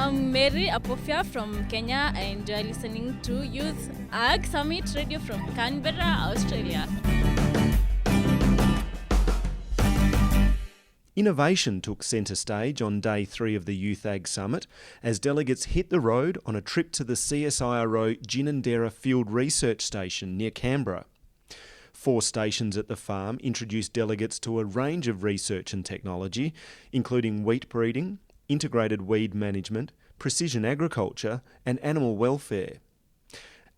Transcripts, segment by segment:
I'm Mary Apofia from Kenya and you're listening to Youth Ag Summit Radio from Canberra, Australia. Innovation took centre stage on day 3 of the Youth Ag Summit as delegates hit the road on a trip to the CSIRO Ginninderra Field Research Station near Canberra. 4 stations at the farm introduced delegates to a range of research and technology, including wheat breeding, integrated weed management, precision agriculture and animal welfare.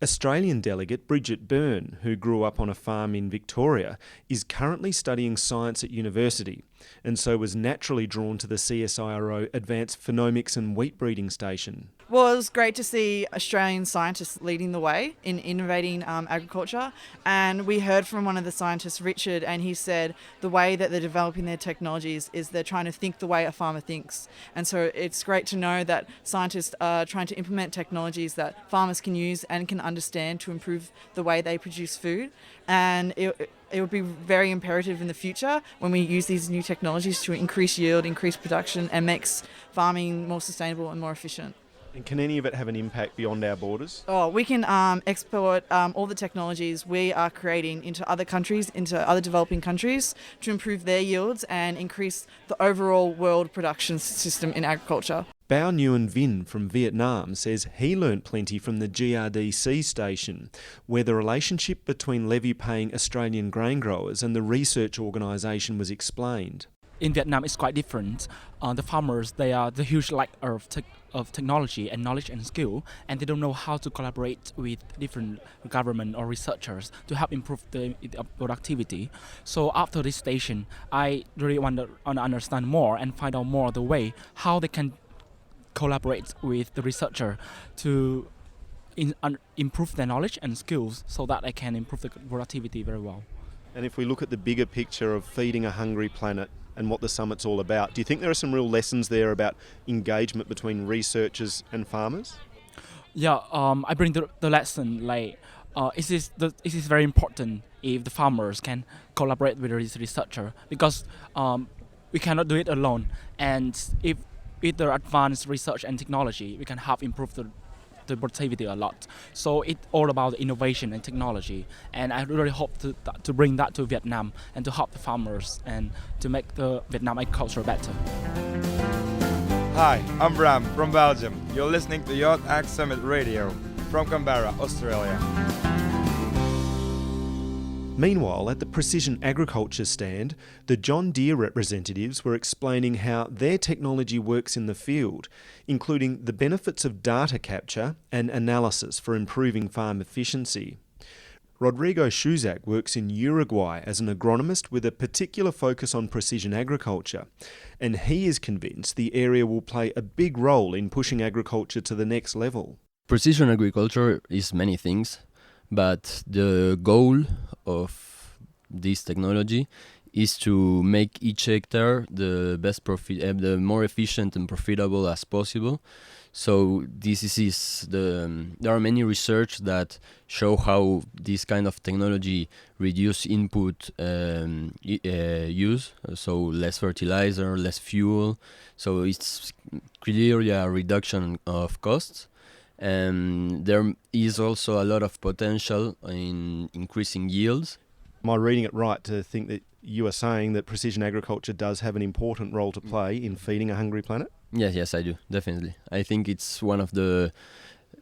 Australian delegate Bridget Byrne, who grew up on a farm in Victoria, is currently studying science at university and so was naturally drawn to the CSIRO Advanced Phenomics and Wheat Breeding Station. Well, it was great to see Australian scientists leading the way in innovating agriculture. And we heard from one of the scientists, Richard, and he said the way that they're developing their technologies is they're trying to think the way a farmer thinks. And so it's great to know that scientists are trying to implement technologies that farmers can use and can understand to improve the way they produce food. And it would be very imperative in the future when we use these new technologies to increase yield, increase production, and makes farming more sustainable and more efficient. And can any of it have an impact beyond our borders? Oh, we can export all the technologies we are creating into other countries, into other developing countries, to improve their yields and increase the overall world production system in agriculture. Bao Nguyen Vinh from Vietnam says he learnt plenty from the GRDC station, where the relationship between levy-paying Australian grain growers and the research organisation was explained. In Vietnam, it's quite different. The farmers, they are the huge lack of technology and knowledge and skill, and they don't know how to collaborate with different government or researchers to help improve the productivity. So after this station, I really want to understand more and find out more the way how they can collaborate with the researcher to improve their knowledge and skills so that they can improve the productivity very well. And if we look at the bigger picture of feeding a hungry planet and what the summit's all about, do you think there are some real lessons there about engagement between researchers and farmers? Yeah, I bring the lesson like it is very important if the farmers can collaborate with the researcher, because we cannot do it alone. And if with the advanced research and technology, we can help improve the productivity a lot. So it's all about innovation and technology, and I really hope to bring that to Vietnam and to help the farmers and to make the Vietnam agriculture better. Hi, I'm Bram from Belgium. You're listening to Youth Ag Summit Radio from Canberra, Australia. Meanwhile, at the Precision Agriculture stand, the John Deere representatives were explaining how their technology works in the field, including the benefits of data capture and analysis for improving farm efficiency. Rodrigo Shuzak works in Uruguay as an agronomist with a particular focus on precision agriculture, and he is convinced the area will play a big role in pushing agriculture to the next level. Precision agriculture is many things, but the goal of this technology is to make each hectare the best the more efficient and profitable as possible. So there are many research that show how this kind of technology reduce input use, so less fertilizer, less fuel. So it's clearly a reduction of costs. And there is also a lot of potential in increasing yields. Am I reading it right to think that you are saying that precision agriculture does have an important role to play in feeding a hungry planet? Yes, I do, definitely. I think it's one of the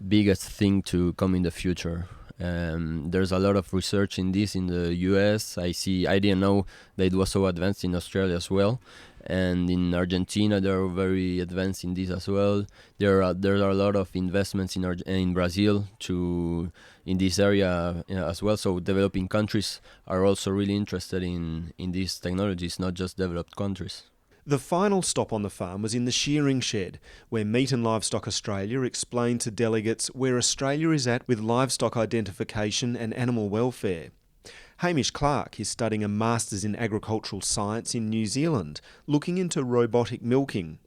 biggest thing to come in the future. There's a lot of research in this in the US. I didn't know that it was so advanced in Australia as well. And in Argentina, they are very advanced in this as well. There are a lot of investments in Brazil in this area as well. So developing countries are also really interested in these technologies, not just developed countries. The final stop on the farm was in the shearing shed, where Meat and Livestock Australia explained to delegates where Australia is at with livestock identification and animal welfare. Hamish Clark is studying a Masters in Agricultural Science in New Zealand, looking into robotic milking.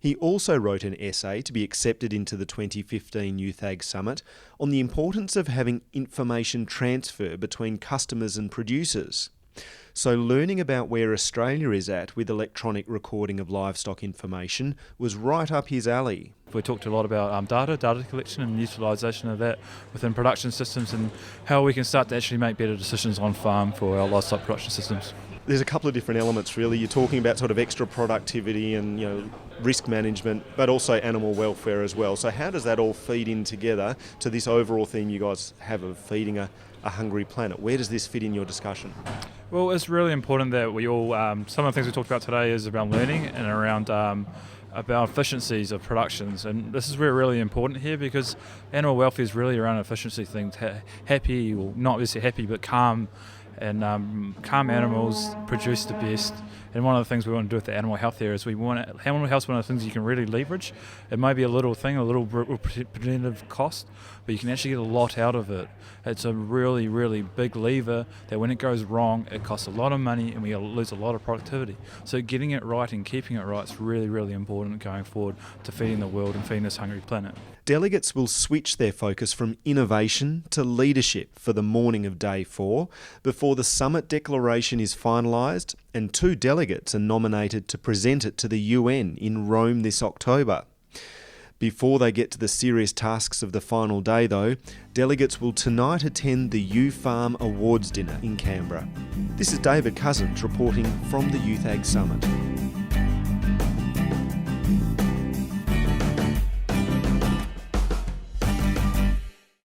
He also wrote an essay to be accepted into the 2015 Youth Ag Summit on the importance of having information transfer between customers and producers. So learning about where Australia is at with electronic recording of livestock information was right up his alley. We talked a lot about data collection and utilisation of that within production systems and how we can start to actually make better decisions on farm for our livestock production systems. There's a couple of different elements really. You're talking about sort of extra productivity and risk management, but also animal welfare as well. So how does that all feed in together to this overall theme you guys have of feeding a hungry planet? Where does this fit in your discussion? Well, it's really important that we all, some of the things we talked about today is around learning and around about efficiencies of productions, and this is really important here because animal welfare is really around efficiency things. Happy, or not necessarily happy, but calm, and calm animals produce the best. And one of the things we want to do with the animal health here is animal health is one of the things you can really leverage. It might be a little thing, a little preventative cost, but you can actually get a lot out of it. It's a really, really big lever that when it goes wrong, it costs a lot of money and we lose a lot of productivity. So getting it right and keeping it right is really, really important going forward to feeding the world and feeding this hungry planet. Delegates will switch their focus from innovation to leadership for the morning of Day 4 before the summit declaration is finalised and 2 delegates are nominated to present it to the UN in Rome this October. Before they get to the serious tasks of the final day though, delegates will tonight attend the U-Farm Awards dinner in Canberra. This is David Cousins reporting from the Youth Ag Summit.